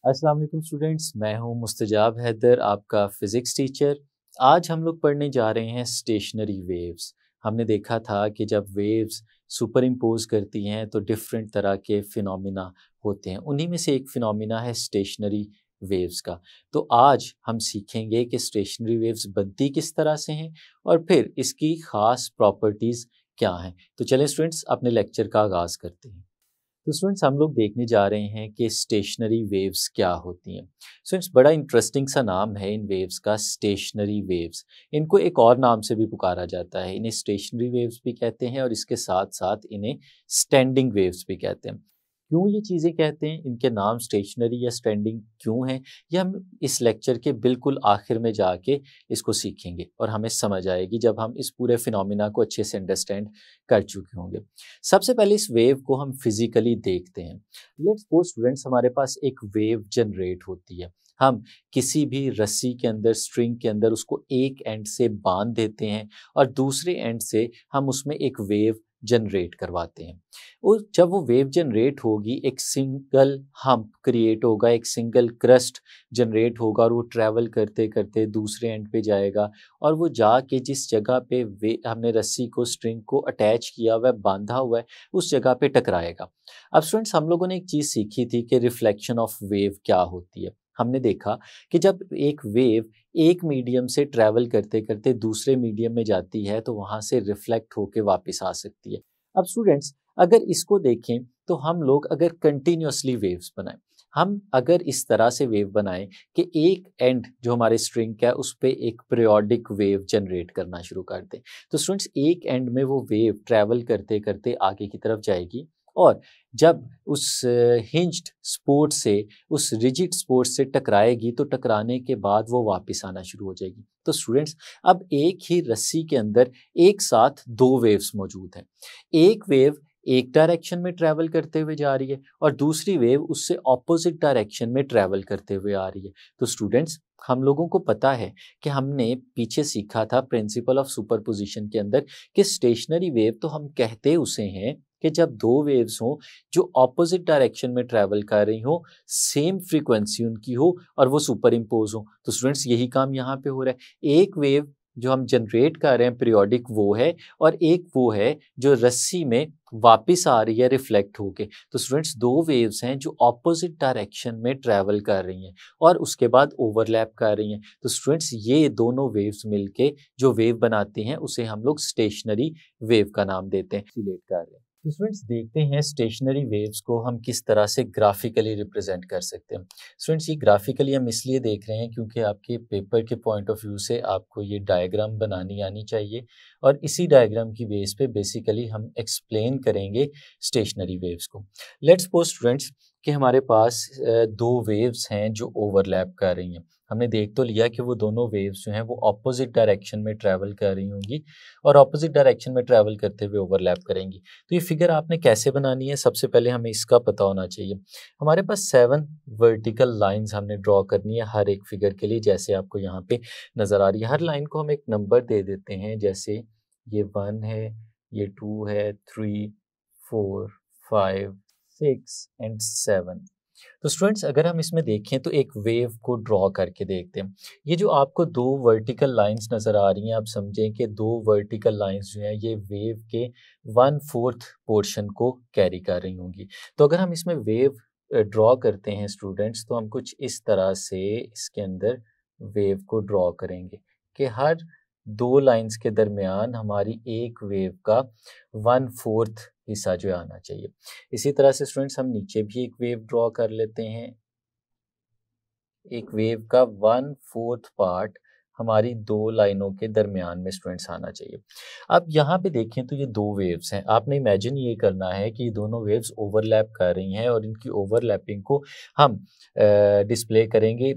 अस्सलाम वालेकुम स्टूडेंट्स, मैं हूं मुस्तजाब हैदर, आपका फ़िज़िक्स टीचर। आज हम लोग पढ़ने जा रहे हैं स्टेशनरी वेव्स। हमने देखा था कि जब वेव्स सुपर इम्पोज करती हैं तो डिफरेंट तरह के फिनोमिना होते हैं। उन्हीं में से एक फिनोमिना है स्टेशनरी वेव्स का। तो आज हम सीखेंगे कि स्टेशनरी वेव्स बनती किस तरह से हैं और फिर इसकी ख़ास प्रॉपर्टीज़ क्या हैं। तो चलें स्टूडेंट्स, अपने लेक्चर का आगाज़ करते हैं। तो स्टूडेंट्स, हम लोग देखने जा रहे हैं कि स्टेशनरी वेव्स क्या होती हैं। स्टूडेंट्स, बड़ा इंटरेस्टिंग सा नाम है इन वेव्स का, स्टेशनरी वेव्स। इनको एक और नाम से भी पुकारा जाता है, इन्हें स्टेशनरी वेव्स भी कहते हैं और इसके साथ साथ इन्हें स्टैंडिंग वेव्स भी कहते हैं। क्यों ये चीज़ें कहते हैं, इनके नाम स्टेशनरी या स्टैंडिंग क्यों हैं, ये हम इस लेक्चर के बिल्कुल आखिर में जाके इसको सीखेंगे और हमें समझ आएगी जब हम इस पूरे फिनोमिना को अच्छे से अंडरस्टैंड कर चुके होंगे। सबसे पहले इस वेव को हम फिजिकली देखते हैं। लेट्स सपोज स्टूडेंट्स, हमारे पास एक वेव जनरेट होती है। हम किसी भी रस्सी के अंदर, स्ट्रिंग के अंदर उसको एक एंड से बांध देते हैं और दूसरे एंड से हम उसमें एक वेव जनरेट करवाते हैं। और जब वो वेव जनरेट होगी, एक सिंगल हम्प क्रिएट होगा, एक सिंगल क्रस्ट जनरेट होगा और वो ट्रैवल करते करते दूसरे एंड पे जाएगा और वो जाके जिस जगह पे वे हमने रस्सी को, स्ट्रिंग को अटैच किया हुआ है, बांधा हुआ है, उस जगह पे टकराएगा। अब स्टूडेंट्स, हम लोगों ने एक चीज़ सीखी थी कि रिफ्लेक्शन ऑफ वेव क्या होती है। हमने देखा कि जब एक वेव एक मीडियम से ट्रैवल करते करते दूसरे मीडियम में जाती है तो वहाँ से रिफ्लेक्ट होके वापस आ सकती है। अब स्टूडेंट्स, अगर इसको देखें तो हम लोग अगर कंटिन्यूसली वेव्स बनाएं, हम अगर इस तरह से वेव बनाएं कि एक एंड जो हमारे स्ट्रिंग का है उस पर एक पीरियोडिक वेव जनरेट करना शुरू कर दें, तो स्टूडेंट्स एक एंड में वो वेव ट्रैवल करते करते आगे की तरफ जाएगी और जब उस हिंज्ड स्पोर्ट से, उस रिजिड स्पोर्ट से टकराएगी तो टकराने के बाद वो वापस आना शुरू हो जाएगी। तो स्टूडेंट्स, अब एक ही रस्सी के अंदर एक साथ दो वेव्स मौजूद हैं। एक वेव एक डायरेक्शन में ट्रैवल करते हुए जा रही है और दूसरी वेव उससे ऑपोजिट डायरेक्शन में ट्रैवल करते हुए आ रही है। तो स्टूडेंट्स, हम लोगों को पता है कि हमने पीछे सीखा था प्रिंसिपल ऑफ सुपरपोजिशन के अंदर कि स्टेशनरी वेव तो हम कहते उसे हैं कि जब दो वेव्स हों जो ऑपोजिट डायरेक्शन में ट्रैवल कर रही हो, सेम फ्रीक्वेंसी उनकी हो और वो सुपर इम्पोज हो। तो स्टूडेंट्स, यही काम यहाँ पे हो रहा है। एक वेव जो हम जनरेट कर रहे हैं पीरियोडिक, वो है, और एक वो है जो रस्सी में वापस आ रही है रिफ्लेक्ट होके। तो स्टूडेंट्स, दो वेव्स हैं जो ऑपोजिट डायरेक्शन में ट्रैवल कर रही हैं और उसके बाद ओवरलैप कर रही हैं। तो स्टूडेंट्स, ये दोनों वेव्स मिलके जो वेव बनाती हैं उसे हम लोग स्टेशनरी वेव का नाम देते हैं, रिलेट कर रहे हैं। तो स्टूडेंट्स, देखते हैं स्टेशनरी वेव्स को हम किस तरह से ग्राफिकली रिप्रेजेंट कर सकते हैं। स्टूडेंट्स, ये ग्राफिकली हम इसलिए देख रहे हैं क्योंकि आपके पेपर के पॉइंट ऑफ व्यू से आपको ये डायग्राम बनानी आनी चाहिए और इसी डायग्राम की बेस पे बेसिकली हम एक्सप्लेन करेंगे स्टेशनरी वेव्स को। लेट्स सपोज स्टूडेंट्स कि हमारे पास दो वेव्स हैं जो ओवरलैप कर रही हैं। हमने देख तो लिया कि वो दोनों वेव्स जो हैं वो ऑपोजिट डायरेक्शन में ट्रैवल कर रही होंगी और ऑपोजिट डायरेक्शन में ट्रैवल करते हुए ओवरलैप करेंगी। तो ये फिगर आपने कैसे बनानी है, सबसे पहले हमें इसका पता होना चाहिए। हमारे पास 7 वर्टिकल लाइंस हमने ड्रॉ करनी है हर एक फिगर के लिए, जैसे आपको यहाँ पे नज़र आ रही है। हर लाइन को हम एक नंबर दे देते हैं, जैसे ये 1 है, ये 2 है, 3, 4, 5, 6 एंड 7। तो स्टूडेंट्स, अगर हम इसमें देखें तो एक वेव को ड्रॉ करके देखते हैं। ये जो आपको दो वर्टिकल लाइंस नज़र आ रही हैं, आप समझें कि दो वर्टिकल लाइंस जो हैं ये वेव के 1/4 पोर्शन को कैरी कर रही होंगी। तो अगर हम इसमें वेव ड्रॉ करते हैं स्टूडेंट्स, तो हम कुछ इस तरह से इसके अंदर वेव को ड्रॉ करेंगे कि हर दो लाइंस के दरमियान हमारी एक वेव का 1/4 हिस्सा जो है आना चाहिए। इसी तरह से स्टूडेंट्स, हम नीचे भी एक वेव ड्रॉ कर लेते हैं। एक वेव का 1/4 पार्ट हमारी दो लाइनों के दरमियान में स्टूडेंट्स आना चाहिए। अब यहाँ पे देखें तो ये दो वेव्स हैं। आपने इमेजिन ये करना है कि ये दोनों वेव्स ओवरलैप कर रही हैं और इनकी ओवरलैपिंग को हम डिस्प्ले करेंगे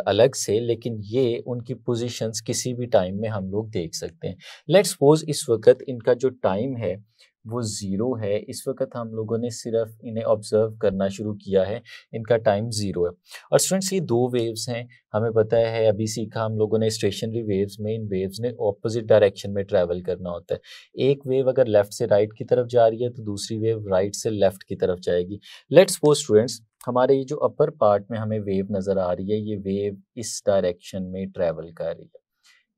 अलग से, लेकिन ये उनकी पोजीशंस किसी भी टाइम में हम लोग देख सकते हैं। लेट्स सपोज इस वक्त इनका जो टाइम है वो 0 है। इस वक्त हम लोगों ने सिर्फ इन्हें ऑब्जर्व करना शुरू किया है, इनका टाइम 0 है। और स्टूडेंट्स, ये दो वेव्स हैं, हमें पता है, अभी सीखा हम लोगों ने स्टेशनरी वेव्स में, इन वेव्स ने ऑपोजिट डायरेक्शन में ट्रैवल करना होता है। एक वेव अगर लेफ्ट से राइट की तरफ जा रही है तो दूसरी वेव राइट से लेफ्ट की तरफ जाएगी। लेट्स सपोज स्टूडेंट्स, हमारे ये जो अपर पार्ट में हमें वेव नज़र आ रही है, ये वेव इस डायरेक्शन में ट्रैवल कर रही है,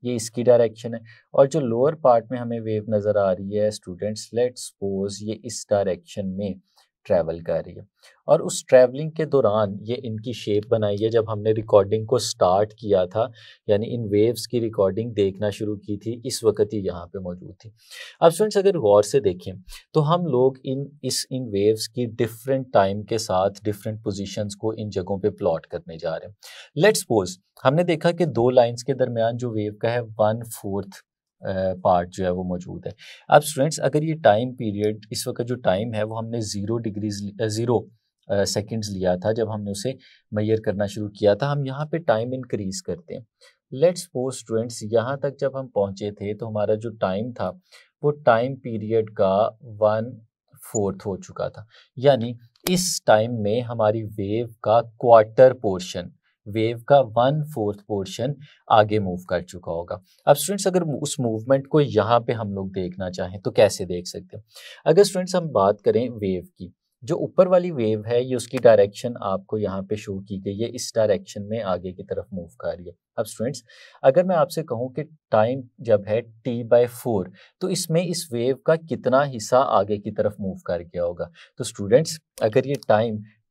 ये इसकी डायरेक्शन है। और जो लोअर पार्ट में हमें वेव नज़र आ रही है स्टूडेंट्स, लेट्स सपोज ये इस डायरेक्शन में ट्रैवल कर रही है। और उस ट्रैवलिंग के दौरान ये इनकी शेप बनाई है जब हमने रिकॉर्डिंग को स्टार्ट किया था, यानी इन वेव्स की रिकॉर्डिंग देखना शुरू की थी, इस वक्त ही यहाँ पे मौजूद थी। अब स्टूडेंट्स अगर गौर से देखें तो हम लोग इन वेव्स की डिफरेंट टाइम के साथ डिफरेंट पोजीशंस को इन जगहों पे प्लॉट करने जा रहे हैं। लेट्स सपोज हमने देखा कि दो लाइंस के दरमियान जो वेव का है 1/4 पार्ट जो है वो मौजूद है। अब स्टूडेंट्स अगर ये टाइम पीरियड, इस वक्त जो टाइम है वो हमने 0 सेकेंड्स लिया था जब हमने उसे मैयर करना शुरू किया था, हम यहाँ पे टाइम इंक्रीज करते हैं। लेट्स सपोज स्टूडेंट्स यहाँ तक जब हम पहुँचे थे तो हमारा जो टाइम था वो टाइम पीरियड का 1/4 हो चुका था, यानी इस टाइम में हमारी वेव का क्वार्टर पोर्शन, वेव का 1/4 पोर्शन आगे मूव कर चुका होगा। अब स्टूडेंट्स अगर उस मूवमेंट को यहाँ पे हम लोग देखना चाहें तो कैसे देख सकते हैं? अगर स्टूडेंट्स हम बात करें वेव की, जो ऊपर वाली वेव है ये उसकी डायरेक्शन आपको यहाँ पे शो की गई है, इस डायरेक्शन में आगे की तरफ मूव कर रही है। अब स्टूडेंट्स अगर मैं आपसे कहूँ कि टाइम जब है t/4 तो इसमें इस वेव का कितना हिस्सा आगे की तरफ मूव कर गया होगा? तो स्टूडेंट्स अगर ये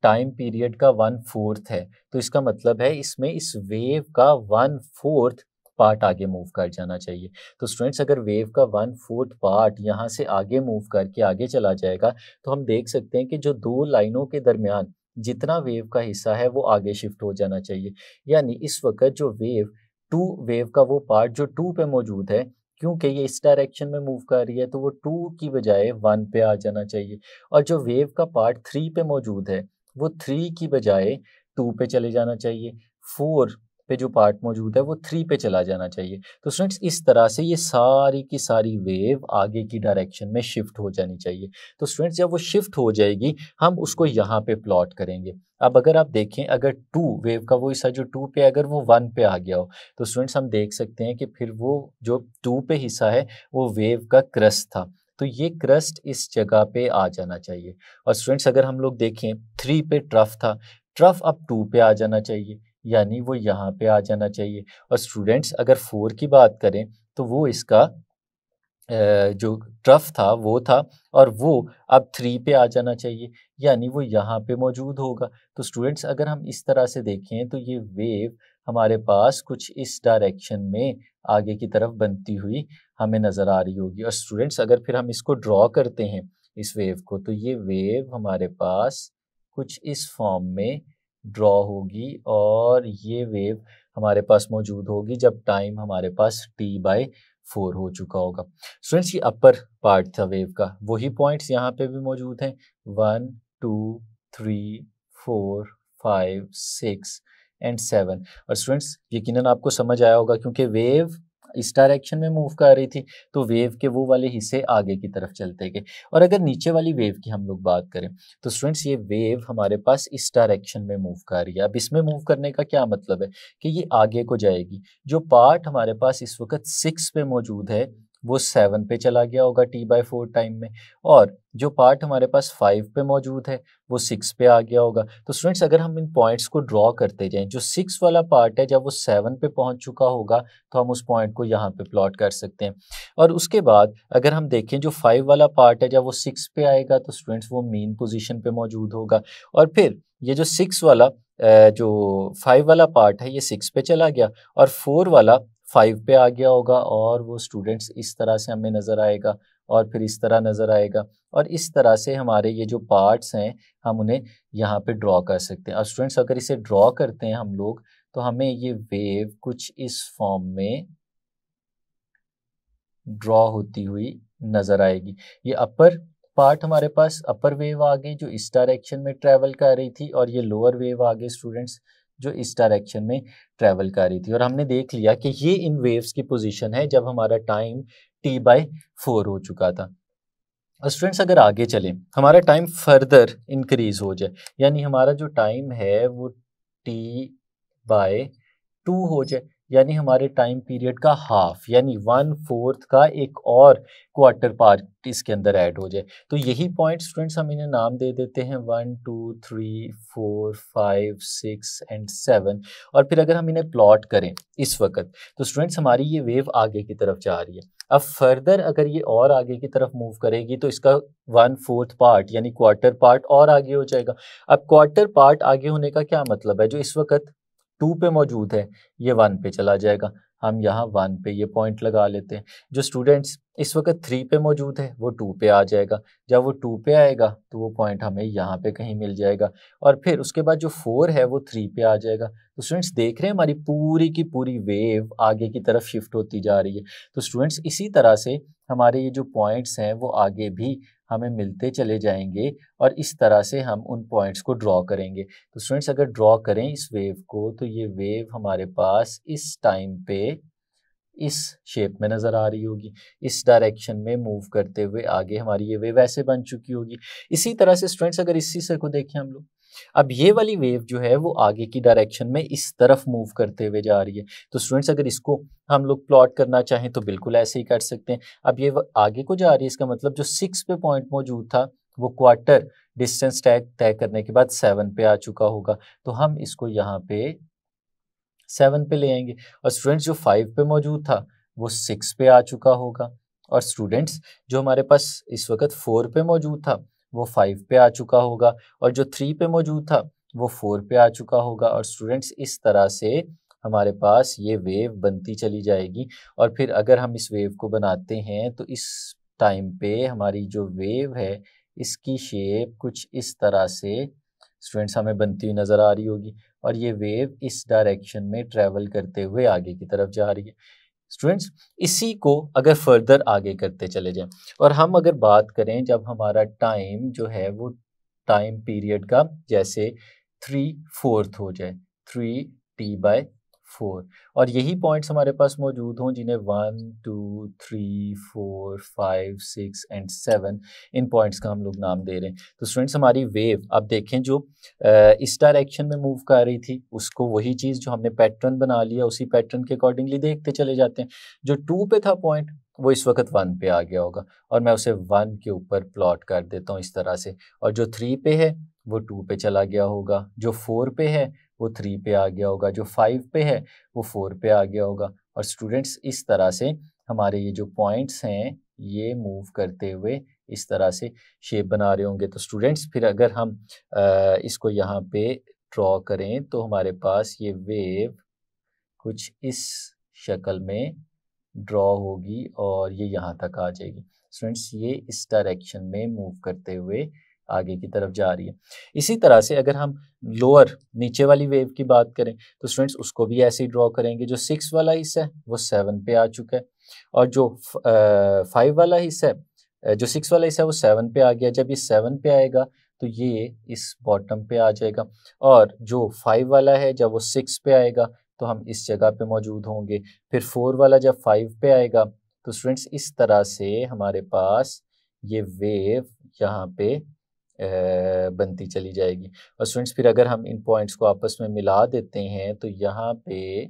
टाइम पीरियड का 1/4 है तो इसका मतलब है इसमें इस वेव का 1/4 पार्ट आगे मूव कर जाना चाहिए। तो स्टूडेंट्स अगर वेव का 1/4 पार्ट यहाँ से आगे मूव करके आगे चला जाएगा तो हम देख सकते हैं कि जो दो लाइनों के दरमियान जितना वेव का हिस्सा है वो आगे शिफ्ट हो जाना चाहिए। यानी इस वक्त जो वेव का वो पार्ट जो 2 पे मौजूद है, क्योंकि ये इस डायरेक्शन में मूव कर रही है तो वो 2 की बजाय 1 पे आ जाना चाहिए। और जो वेव का पार्ट 3 पे मौजूद है वो 3 की बजाय 2 पे चले जाना चाहिए। 4 पे जो पार्ट मौजूद है वो 3 पे चला जाना चाहिए। तो स्टूडेंट्स इस तरह से ये सारी की सारी वेव आगे की डायरेक्शन में शिफ्ट हो जानी चाहिए। तो स्टूडेंट्स जब वो शिफ्ट हो जाएगी हम उसको यहाँ पे प्लॉट करेंगे। अब अगर आप देखें अगर 2 वेव का वो हिस्सा जो 2 पे अगर वो 1 पे आ गया हो तो स्टूडेंट्स हम देख सकते हैं कि फिर वो जो 2 पे हिस्सा है वो वेव का क्रस्ट था, तो ये क्रस्ट इस जगह पे आ जाना चाहिए। और स्टूडेंट्स अगर हम लोग देखें 3 पे ट्रफ था, ट्रफ अब 2 पे आ जाना चाहिए, यानी वो यहाँ पे आ जाना चाहिए। और स्टूडेंट्स अगर 4 की बात करें तो वो इसका जो ट्रफ था वो था और वो अब 3 पे आ जाना चाहिए, यानी वो यहाँ पे मौजूद होगा। तो स्टूडेंट्स अगर हम इस तरह से देखें तो ये वेव हमारे पास कुछ इस डायरेक्शन में आगे की तरफ बनती हुई हमें नज़र आ रही होगी। और स्टूडेंट्स अगर फिर हम इसको ड्रॉ करते हैं इस वेव को तो ये वेव हमारे पास कुछ इस फॉर्म में ड्रॉ होगी और ये वेव हमारे पास मौजूद होगी जब टाइम हमारे पास t/4 हो चुका होगा। स्टूडेंट्स ये अपर पार्ट था वेव का, वही पॉइंट्स यहाँ पे भी मौजूद हैं 1 2 3 4 5 6 एंड 7। और स्टूडेंट्स यकीनन आपको समझ आया होगा क्योंकि वेव इस डायरेक्शन में मूव कर रही थी तो वेव के वो वाले हिस्से आगे की तरफ चलते गए। और अगर नीचे वाली वेव की हम लोग बात करें तो स्टूडेंट्स ये वेव हमारे पास इस डायरेक्शन में मूव कर रही है। अब इसमें मूव करने का क्या मतलब है कि ये आगे को जाएगी। जो पार्ट हमारे पास इस वक्त 6 पे मौजूद है वो 7 पे चला गया होगा t/4 टाइम में, और जो पार्ट हमारे पास 5 पे मौजूद है वो 6 पे आ गया होगा। तो स्टूडेंट्स अगर हम इन पॉइंट्स को ड्रॉ करते जाएं, जो 6 वाला पार्ट है जब वो 7 पे पहुंच चुका होगा तो हम उस पॉइंट को यहाँ पे प्लॉट कर सकते हैं। और उसके बाद अगर हम देखें जो 5 वाला पार्ट है जब वो 6 पे आएगा तो स्टूडेंट्स वो मेन पोजीशन पे मौजूद होगा। और फिर ये जो 6 वाला जो 5 वाला पार्ट है ये 6 पे चला गया और 4 वाला 5 पे आ गया होगा और वो स्टूडेंट्स इस तरह से हमें नज़र आएगा और फिर इस तरह नज़र आएगा। और इस तरह से हमारे ये जो पार्ट्स हैं हम उन्हें यहाँ पे ड्रॉ कर सकते हैं। और स्टूडेंट्स अगर इसे ड्रॉ करते हैं हम लोग तो हमें ये वेव कुछ इस फॉर्म में ड्रॉ होती हुई नज़र आएगी। ये अपर पार्ट हमारे पास अपर वेव आ गई जो इस डायरेक्शन में ट्रैवल कर रही थी और ये लोअर वेव आ गई स्टूडेंट्स जो इस डायरेक्शन में ट्रैवल कर रही थी। और हमने देख लिया कि ये इन वेव्स की पोजीशन है जब हमारा टाइम t/4 हो चुका था। और स्टूडेंट्स अगर आगे चलें हमारा टाइम फर्दर इंक्रीज हो जाए, यानी हमारा जो टाइम है वो t/2 हो जाए, यानी हमारे टाइम पीरियड का हाफ, यानी 1/4 का एक और क्वार्टर पार्ट इसके अंदर ऐड हो जाए। तो यही पॉइंट स्टूडेंट्स हम इन्हें नाम दे देते हैं 1 2 3 4 5 6 एंड 7। और फिर अगर हम इन्हें प्लॉट करें इस वक्त, तो स्टूडेंट्स हमारी ये वेव आगे की तरफ जा रही है। अब फर्दर अगर ये और आगे की तरफ मूव करेगी तो इसका 1/4 पार्ट यानी क्वार्टर पार्ट और आगे हो जाएगा। अब क्वार्टर पार्ट आगे होने का क्या मतलब है, जो इस वक्त 2 पे मौजूद है ये 1 पे चला जाएगा। हम यहाँ 1 पे ये पॉइंट लगा लेते हैं। जो स्टूडेंट्स इस वक्त 3 पे मौजूद है वो 2 पे आ जाएगा। जब वो 2 पे आएगा तो वो पॉइंट हमें यहाँ पे कहीं मिल जाएगा, और फिर उसके बाद जो 4 है वो 3 पे आ जाएगा। तो स्टूडेंट्स देख रहे हैं हमारी पूरी की पूरी वेव आगे की तरफ शिफ्ट होती जा रही है। तो स्टूडेंट्स इसी तरह से हमारे ये जो पॉइंट्स हैं वो आगे भी हमें मिलते चले जाएंगे, और इस तरह से हम उन पॉइंट्स को ड्रॉ करेंगे। तो स्टूडेंट्स अगर ड्रॉ करें इस वेव को, तो ये वेव हमारे पास इस टाइम पे इस शेप में नज़र आ रही होगी, इस डायरेक्शन में मूव करते हुए आगे हमारी ये वेव ऐसे बन चुकी होगी। इसी तरह से स्टूडेंट्स अगर इसी से को देखें हम लोग, अब ये वाली वेव जो है वो आगे की डायरेक्शन में इस तरफ मूव करते हुए जा रही है। तो स्टूडेंट्स अगर इसको हम लोग प्लॉट करना चाहें तो बिल्कुल ऐसे ही कर सकते हैं। अब ये आगे को जा रही है, इसका मतलब जो 6 पे पॉइंट मौजूद था वो क्वार्टर डिस्टेंस तय करने के बाद 7 पे आ चुका होगा। तो हम इसको यहाँ पे 7 पे ले आएंगे, और स्टूडेंट्स जो 5 पे मौजूद था वो 6 पे आ चुका होगा, और स्टूडेंट्स जो हमारे पास इस वक्त 4 पे मौजूद था वो 5 पे आ चुका होगा, और जो 3 पे मौजूद था वो 4 पे आ चुका होगा। और स्टूडेंट्स इस तरह से हमारे पास ये वेव बनती चली जाएगी। और फिर अगर हम इस वेव को बनाते हैं तो इस टाइम पे हमारी जो वेव है इसकी शेप कुछ इस तरह से स्टूडेंट्स हमें बनती हुई नज़र आ रही होगी, और ये वेव इस डायरेक्शन में ट्रेवल करते हुए आगे की तरफ जा रही है। स्टूडेंट्स इसी को अगर फर्दर आगे करते चले जाएं, और हम अगर बात करें जब हमारा टाइम जो है वो टाइम पीरियड का जैसे 3/4 हो जाए, 3t/4, और यही पॉइंट्स हमारे पास मौजूद हों जिन्हें 1 2 3 4 5 6 एंड 7 इन पॉइंट्स का हम लोग नाम दे रहे हैं। तो स्टूडेंट्स हमारी वेव अब देखें जो इस डायरेक्शन में मूव कर रही थी उसको वही चीज़ जो हमने पैटर्न बना लिया उसी पैटर्न के अकॉर्डिंगली देखते चले जाते हैं। जो 2 पे था पॉइंट वो इस वक्त 1 पे आ गया होगा, और मैं उसे 1 के ऊपर प्लॉट कर देता हूँ इस तरह से। और जो 3 पे है वो 2 पे चला गया होगा, जो 4 पे है वो 3 पे आ गया होगा, जो 5 पे है वो 4 पे आ गया होगा। और स्टूडेंट्स इस तरह से हमारे ये जो पॉइंट्स हैं ये मूव करते हुए इस तरह से शेप बना रहे होंगे। तो स्टूडेंट्स फिर अगर हम इसको यहाँ पे ड्रॉ करें तो हमारे पास ये वेव कुछ इस शक्ल में ड्रॉ होगी, और ये यहाँ तक आ जाएगी। स्टूडेंट्स ये इस डायरेक्शन में मूव करते हुए आगे की तरफ जा रही है। इसी तरह से अगर हम लोअर नीचे वाली वेव की बात करें तो स्टूडेंट्स उसको भी ऐसे ही ड्रॉ करेंगे। जो 6 वाला हिस्सा है वो 7 पे आ चुका है, और जो 5 वाला हिस्सा है जो 6 वाला हिस्सा है वो 7 पे आ गया। जब ये 7 पे आएगा तो ये इस बॉटम पे आ जाएगा, और जो 5 वाला है जब वो 6 पे आएगा तो हम इस जगह पे मौजूद होंगे। फिर 4 वाला जब 5 पे आएगा तो स्टूडेंट्स इस तरह से हमारे पास ये वेव यहाँ पे बनती चली जाएगी। और स्टूडेंट्स फिर अगर हम इन पॉइंट्स को आपस में मिला देते हैं तो यहाँ पे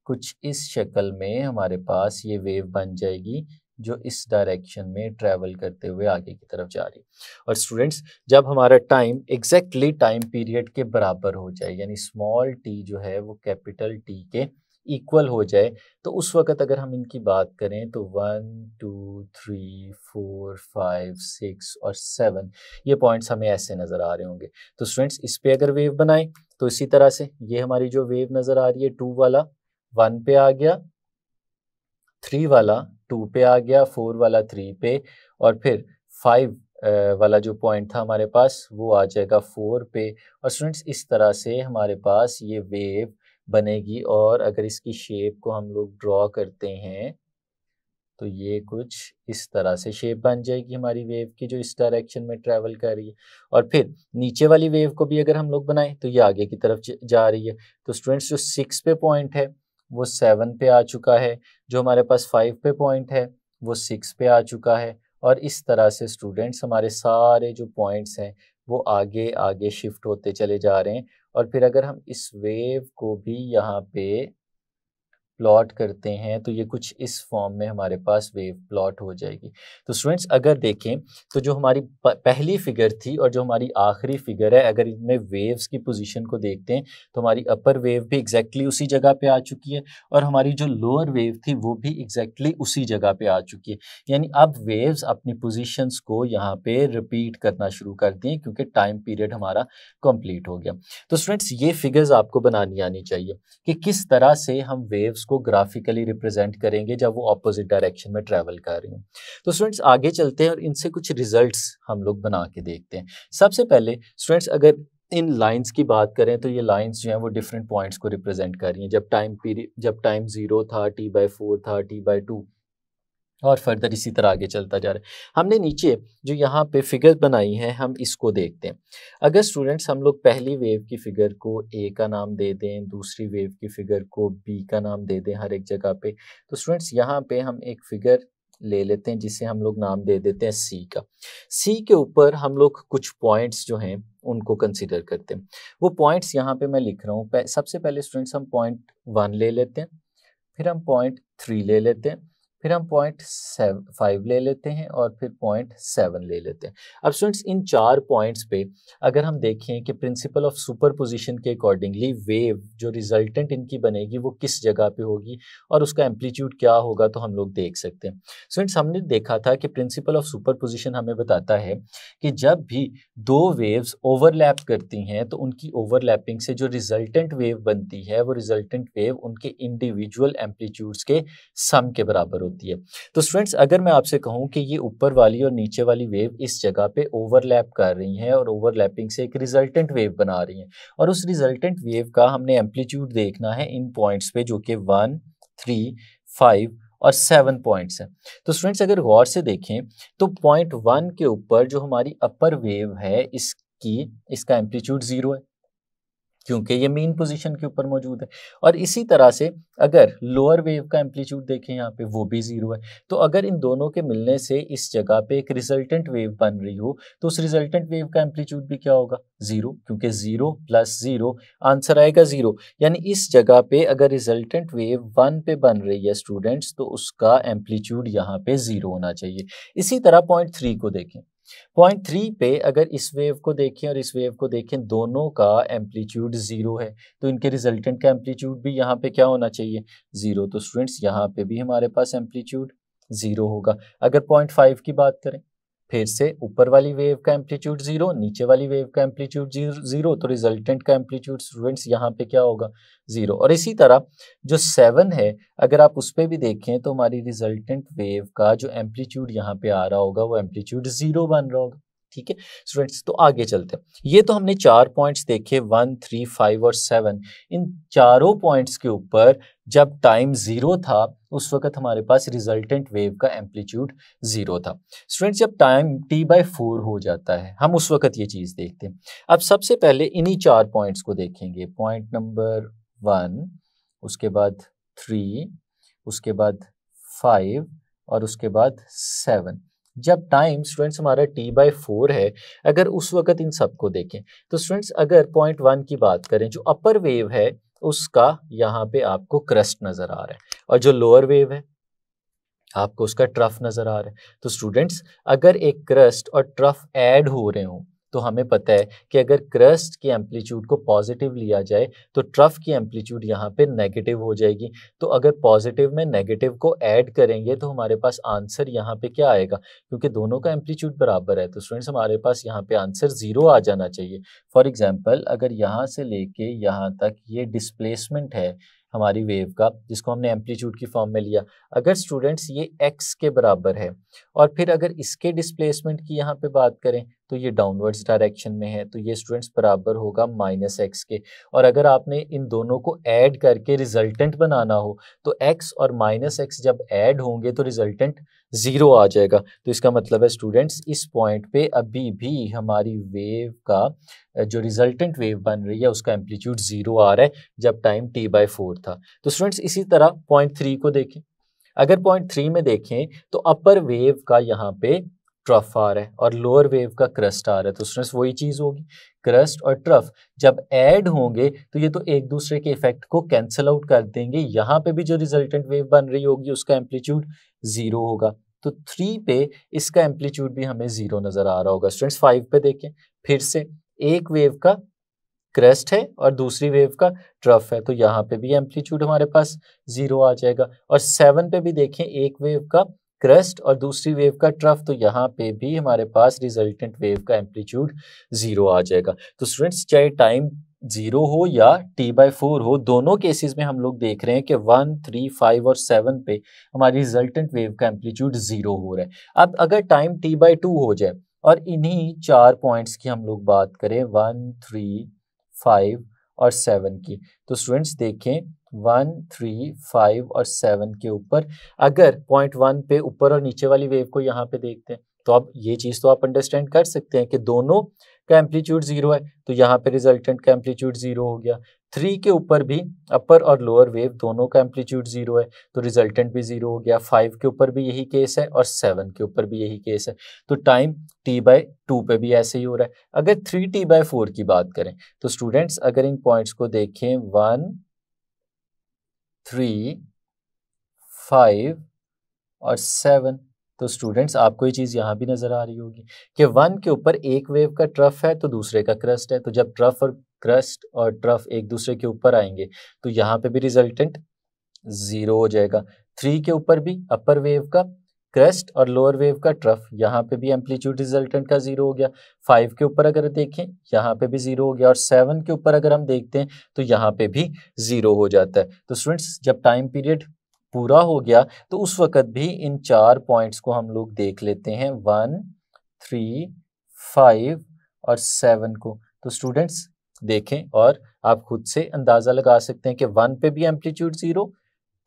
कुछ इस शक्ल में हमारे पास ये वेव बन जाएगी जो इस डायरेक्शन में ट्रैवल करते हुए आगे की तरफ जा रही है। और स्टूडेंट्स जब हमारा टाइम एग्जैक्टली टाइम पीरियड के बराबर हो जाए, यानी स्मॉल टी जो है वो कैपिटल टी के इक्वल हो जाए, तो उस वक्त अगर हम इनकी बात करें तो 1 2 3 4 5 6 और 7 ये पॉइंट्स हमें ऐसे नज़र आ रहे होंगे। तो स्टूडेंट्स इस पे अगर वेव बनाएं तो इसी तरह से ये हमारी जो वेव नज़र आ रही है 2 वाला 1 पे आ गया, 3 वाला 2 पे आ गया, 4 वाला 3 पे, और फिर 5 वाला जो पॉइंट था हमारे पास वो आ जाएगा 4 पे। और स्टूडेंट्स इस तरह से हमारे पास ये वेव बनेगी, और अगर इसकी शेप को हम लोग ड्रॉ करते हैं तो ये कुछ इस तरह से शेप बन जाएगी हमारी वेव की जो इस डायरेक्शन में ट्रैवल कर रही है। और फिर नीचे वाली वेव को भी अगर हम लोग बनाएं तो ये आगे की तरफ जा रही है। तो स्टूडेंट्स जो 6 पे पॉइंट है वो 7 पे आ चुका है, जो हमारे पास 5 पे पॉइंट है वो 6 पे आ चुका है, और इस तरह से स्टूडेंट्स हमारे सारे जो पॉइंट्स हैं वो आगे आगे शिफ्ट होते चले जा रहे हैं। और फिर अगर हम इस वेव को भी यहाँ पे प्लॉट करते हैं तो ये कुछ इस फॉर्म में हमारे पास वेव प्लॉट हो जाएगी। तो स्टूडेंट्स अगर देखें तो जो हमारी पहली फिगर थी और जो हमारी आखिरी फिगर है, अगर इनमें वेव्स की पोजीशन को देखते हैं तो हमारी अपर वेव भी एग्जैक्टली उसी जगह पे आ चुकी है और हमारी जो लोअर वेव थी वो भी एग्जैक्टली उसी जगह पे आ चुकी है। यानी अब वेव्स अपनी पोजीशंस को यहाँ पे रिपीट करना शुरू कर दिए क्योंकि टाइम पीरियड हमारा कंप्लीट हो गया। तो स्टूडेंट्स ये फिगर्स आपको बनानी आनी चाहिए कि किस तरह से हम वेव्स को ग्राफिकली रिप्रेजेंट करेंगे जब वो ऑपोजिट डायरेक्शन में ट्रैवल कर रही हूँ। तो स्टूडेंट्स आगे चलते हैं और इनसे कुछ रिजल्ट्स हम लोग बना के देखते हैं। सबसे पहले स्टूडेंट्स अगर इन लाइंस की बात करें तो ये लाइंस जो हैं वो डिफरेंट पॉइंट्स को रिप्रेजेंट कर रही हैं। जब टाइम 0 था, t/4 था, t/2 और फर्दर इसी तरह आगे चलता जा रहा है। हमने नीचे जो यहाँ पे फिगर बनाई है हम इसको देखते हैं। अगर स्टूडेंट्स हम लोग पहली वेव की फिगर को ए का नाम दे दें, दूसरी वेव की फिगर को बी का नाम दे दें हर एक जगह पे, तो स्टूडेंट्स यहाँ पे हम एक फिगर ले लेते हैं जिसे हम लोग नाम दे देते हैं सी का। सी के ऊपर हम लोग कुछ पॉइंट्स जो हैं उनको कंसिडर करते हैं। वो पॉइंट्स यहाँ पे मैं लिख रहा हूँ। सबसे पहले स्टूडेंट्स हम पॉइंट 1 ले लेते हैं, फिर हम पॉइंट 3 ले लेते हैं, फिर हम पॉइंट 5 ले लेते हैं और फिर पॉइंट 7 ले लेते हैं। अब स्टूडेंट्स इन 4 पॉइंट्स पे अगर हम देखें कि प्रिंसिपल ऑफ सुपरपोजिशन के अकॉर्डिंगली वेव जो रिजल्टेंट इनकी बनेगी वो किस जगह पे होगी और उसका एम्पलीट्यूड क्या होगा, तो हम लोग देख सकते हैं। स्टूडेंट्स हमने देखा था कि प्रिंसिपल ऑफ सुपरपोजिशन हमें बताता है कि जब भी दो वेव्स ओवरलैप करती हैं तो उनकी ओवरलैपिंग से जो रिजल्टेंट वेव बनती है वो रिजल्टेंट वेव उनके इंडिविजुअल एम्पलीट्यूड्स के सम के बराबर होती है। तो स्टूडेंट्स अगर मैं आपसे कहूं कि ये ऊपर वाली और नीचे वाली वेव इस जगह पे ओवरलैप कर रही हैं और ओवरलैपिंग से एक रिजल्टेंट वेव बना रही हैं और उस रिजल्टेंट वेव का हमने एम्पलीट्यूड देखना है इन पॉइंट्स पे जो कि 1, 3, 5 और 7 पॉइंट्स हैं। तो स्टूडेंट्स अगर गौर से देखें तो पॉइंट 1 के ऊपर जो हमारी अपर वेव है इसका एम्पलीट्यूड 0 है क्योंकि ये मेन पोजीशन के ऊपर मौजूद है। और इसी तरह से अगर लोअर वेव का एम्पलीट्यूड देखें यहाँ पे वो भी 0 है। तो अगर इन दोनों के मिलने से इस जगह पे एक रिजल्टेंट वेव बन रही हो तो उस रिजल्टेंट वेव का एम्पलीट्यूड भी क्या होगा, 0, क्योंकि 0 + 0 आंसर आएगा 0। यानी इस जगह पे अगर रिजल्टेंट वेव 1 पे बन रही है स्टूडेंट्स तो उसका एम्पलीट्यूड यहाँ पे 0 होना चाहिए। इसी तरह पॉइंट 3 को देखें। पॉइंट 3 पे अगर इस वेव को देखें और इस वेव को देखें दोनों का एम्पलीट्यूड 0 है तो इनके रिजल्टेंट का एम्पलीट्यूड भी यहाँ पे क्या होना चाहिए, 0। तो स्टूडेंट्स यहाँ पे भी हमारे पास एम्पलीट्यूड 0 होगा। अगर पॉइंट 5 की बात करें, फिर से ऊपर वाली वेव का एम्पलीट्यूड 0, नीचे वाली वेव का एम्पलीट्यूड 0, तो रिजल्टेंट का एम्पलीट्यूड स्टूडेंट्स यहाँ पे क्या होगा, 0। और इसी तरह जो 7 है अगर आप उस पर भी देखें तो हमारी रिजल्टेंट वेव का जो एम्पलीट्यूड यहाँ पे आ रहा होगा वो एम्पलीट्यूड 0 बन रहा होगा। ठीक है स्टूडेंट्स, तो आगे चलते हैं। ये तो हमने 4 पॉइंट्स देखे 1, 3, 5 और 7। इन चारों पॉइंट्स के ऊपर जब टाइम 0 था उस वक्त हमारे पास रिजल्टेंट वेव का एम्पलीट्यूड 0 था। स्टूडेंट्स जब टाइम t/4 हो जाता है हम उस वक्त ये चीज़ देखते हैं। अब सबसे पहले इन्हीं 4 पॉइंट्स को देखेंगे। पॉइंट नंबर 1, उसके बाद 3, उसके बाद 5 और उसके बाद 7। जब टाइम स्टूडेंट्स हमारा t/4 है अगर उस वक्त इन सबको देखें तो स्टूडेंट्स अगर पॉइंट 1 की बात करें जो अपर वेव है उसका यहाँ पे आपको क्रस्ट नज़र आ रहा है और जो लोअर वेव है आपको उसका ट्रफ नज़र आ रहा है। तो स्टूडेंट्स अगर एक क्रस्ट और ट्रफ ऐड हो रहे हों तो हमें पता है कि अगर क्रस्ट की एम्पलीट्यूड को पॉजिटिव लिया जाए तो ट्रफ की एम्पलीट्यूड यहाँ पे नेगेटिव हो जाएगी। तो अगर पॉजिटिव में नेगेटिव को ऐड करेंगे तो हमारे पास आंसर यहाँ पे क्या आएगा, क्योंकि दोनों का एम्पलीट्यूड बराबर है तो स्टूडेंट्स हमारे पास यहाँ पे आंसर 0 आ जाना चाहिए। फॉर एग्जाम्पल अगर यहाँ से लेके यहाँ तक ये डिस्प्लेसमेंट है हमारी वेव का जिसको हमने एम्पलीट्यूड की फॉर्म में लिया, अगर स्टूडेंट्स ये x के बराबर है और फिर अगर इसके डिस्प्लेसमेंट की यहाँ पे बात करें तो ये डाउनवर्ड्स डायरेक्शन में है तो ये स्टूडेंट्स बराबर होगा -x के। और अगर आपने इन दोनों को ऐड करके रिजल्टेंट बनाना हो तो x और -x जब ऐड होंगे तो रिजल्टेंट 0 आ जाएगा। तो इसका मतलब है स्टूडेंट्स इस पॉइंट पे अभी भी हमारी वेव का जो रिजल्टेंट वेव बन रही है उसका एम्पलीट्यूड 0 आ रहा है जब टाइम t/4 था। तो स्टूडेंट्स इसी तरह पॉइंट 3 को देखें। अगर पॉइंट 3 में देखें तो अपर वेव का यहाँ पे ट्रफ आ रहा है और लोअर वेव का क्रस्ट आ रहा है, तो स्टूडेंट्स वही चीज़ होगी, क्रस्ट और ट्रफ जब ऐड होंगे तो ये तो एक दूसरे के इफेक्ट को कैंसिल आउट कर देंगे। यहाँ पे भी जो रिजल्टेंट वेव बन रही होगी उसका एम्पलीट्यूड 0 होगा, तो 3 पे इसका एम्पलीट्यूड भी हमें 0 नज़र आ रहा होगा। स्टूडेंट्स 5 पे देखें, फिर से एक वेव का क्रस्ट है और दूसरी वेव का ट्रफ है, तो यहाँ पे भी एम्पलीट्यूड हमारे पास 0 आ जाएगा। और 7 पे भी देखें, एक वेव का क्रस्ट और दूसरी वेव का ट्रफ, तो यहाँ पे भी हमारे पास रिजल्टेंट वेव का एम्पलीट्यूड 0 आ जाएगा। तो स्टूडेंट्स चाहे टाइम 0 हो या t/4 हो, दोनों केसेस में हम लोग देख रहे हैं कि 1, 3, 5 और 7 पे हमारी रिजल्टेंट वेव का एम्पलीट्यूड 0 हो रहा है। अब अगर टाइम t/2 हो जाए और इन्हीं 4 पॉइंट्स की हम लोग बात करें 1, 3, 5 और 7 की, तो स्टूडेंट्स देखें 1, 3, 5 और 7 के ऊपर अगर पॉइंट 1 पे ऊपर और नीचे वाली वेव को यहाँ पे देखते हैं, तो अब ये चीज़ तो आप अंडरस्टैंड कर सकते हैं कि दोनों का एम्पलीट्यूड 0 है, तो यहाँ पे रिजल्टेंट का एम्पलीट्यूड 0 हो गया। 3 के ऊपर भी अपर और लोअर वेव दोनों का एम्पलीट्यूड 0 है, तो रिजल्टेंट भी 0 हो गया। 5 के ऊपर भी यही केस है और 7 के ऊपर भी यही केस है, तो टाइम t/2 पे भी ऐसे ही हो रहा है। अगर 3t/4 की बात करें, तो स्टूडेंट्स अगर इन पॉइंट्स को देखें 1, 3, 5 और 7, तो स्टूडेंट्स आपको ये चीज़ यहाँ भी नज़र आ रही होगी कि 1 के ऊपर एक वेव का ट्रफ है तो दूसरे का क्रस्ट है, तो जब ट्रफ और क्रस्ट और ट्रफ एक दूसरे के ऊपर आएंगे तो यहाँ पे भी रिजल्टेंट 0 हो जाएगा। 3 के ऊपर भी अपर वेव का क्रस्ट और लोअर वेव का ट्रफ, यहाँ पे भी एम्पलीट्यूड रिजल्टेंट का 0 हो गया। 5 के ऊपर अगर देखें यहाँ पे भी 0 हो गया और 7 के ऊपर अगर हम देखते हैं तो यहाँ पे भी 0 हो जाता है। तो स्टूडेंट्स जब टाइम पीरियड पूरा हो गया तो उस वक़्त भी इन 4 पॉइंट्स को हम लोग देख लेते हैं 1, 3, 5 और 7 को। तो स्टूडेंट्स देखें और आप खुद से अंदाज़ा लगा सकते हैं कि 1 पे भी एम्पलीट्यूड 0,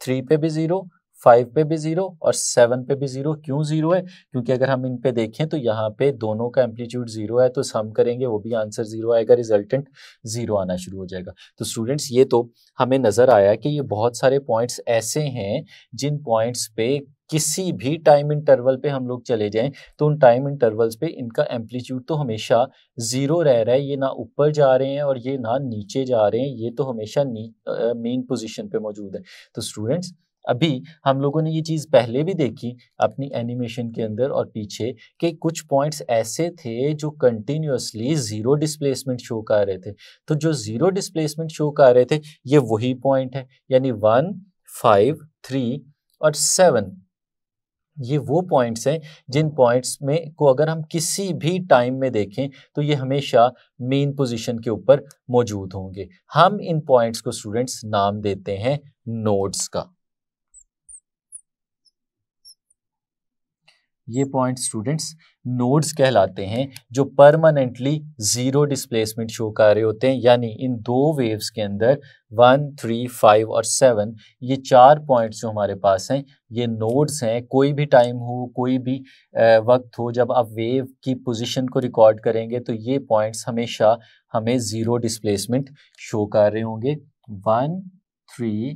3 पे भी 0, 5 पे भी 0 और 7 पे भी 0। क्यों 0 है? क्योंकि अगर हम इन पे देखें तो यहाँ पे दोनों का एम्पलीट्यूड 0 है, तो सम करेंगे वो भी आंसर 0 आएगा, रिजल्टेंट 0 आना शुरू हो जाएगा। तो स्टूडेंट्स ये तो हमें नज़र आया कि ये बहुत सारे पॉइंट्स ऐसे हैं जिन पॉइंट्स पे किसी भी टाइम इंटरवल पे हम लोग चले जाएं तो उन टाइम इंटरवल्स पे इनका एम्पलीट्यूड तो हमेशा 0 रह रहा है, ये ना ऊपर जा रहे हैं और ये ना नीचे जा रहे हैं, ये तो हमेशा मेन पोजीशन पे मौजूद है। तो स्टूडेंट्स अभी हम लोगों ने ये चीज़ पहले भी देखी अपनी एनिमेशन के अंदर और पीछे कि कुछ पॉइंट्स ऐसे थे जो कंटिन्यूअसली 0 डिस्प्लेसमेंट शो कर रहे थे। तो जो 0 डिस्प्लेसमेंट शो कर रहे थे ये वही पॉइंट है, यानी 1, 5, 3 और 7 ये वो पॉइंट्स हैं जिन पॉइंट्स में को अगर हम किसी भी टाइम में देखें तो ये हमेशा मेन पोजीशन के ऊपर मौजूद होंगे। हम इन पॉइंट्स को स्टूडेंट्स नाम देते हैं नोड्स का। ये पॉइंट स्टूडेंट्स नोड्स कहलाते हैं जो परमानेंटली 0 डिस्प्लेसमेंट शो कर रहे होते हैं, यानी इन दो वेव्स के अंदर 1, 3, 5 और 7 ये 4 पॉइंट्स जो हमारे पास हैं ये नोड्स हैं। कोई भी टाइम हो, कोई भी वक्त हो, जब आप वेव की पोजीशन को रिकॉर्ड करेंगे तो ये पॉइंट्स हमेशा हमें 0 डिस्प्लेसमेंट शो कर रहे होंगे। 1, 3,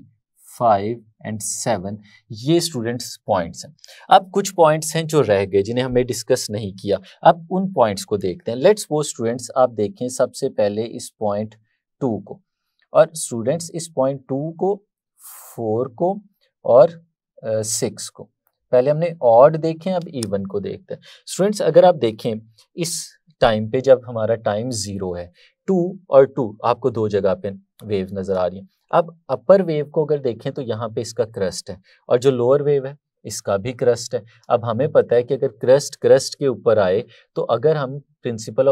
5 एंड 7 ये स्टूडेंट्स पॉइंट्स हैं। अब कुछ पॉइंट्स हैं जो रह गए जिन्हें हमने डिस्कस नहीं किया, अब उन पॉइंट्स को देखते हैं। लेट्स सपोज स्टूडेंट्स आप देखें सबसे पहले इस पॉइंट 2 को, और स्टूडेंट्स इस पॉइंट 2 को, 4 को और 6 को पहले हमने ऑड देखें, अब इवन को देखते हैं। स्टूडेंट्स अगर आप देखें इस टाइम पे जब हमारा टाइम 0 है, 2 और 2 आपको दो जगह पे वेव नजर आ रही है। अब अपर वेव को अगर देखें तो यहाँ पे इसका क्रस्ट है और जो लोअर वेव है इसका भी क्रस्ट है। अब हमें पता है कि अगर क्रस्ट के ऊपर आए तो अगर हम प्रिंसिपल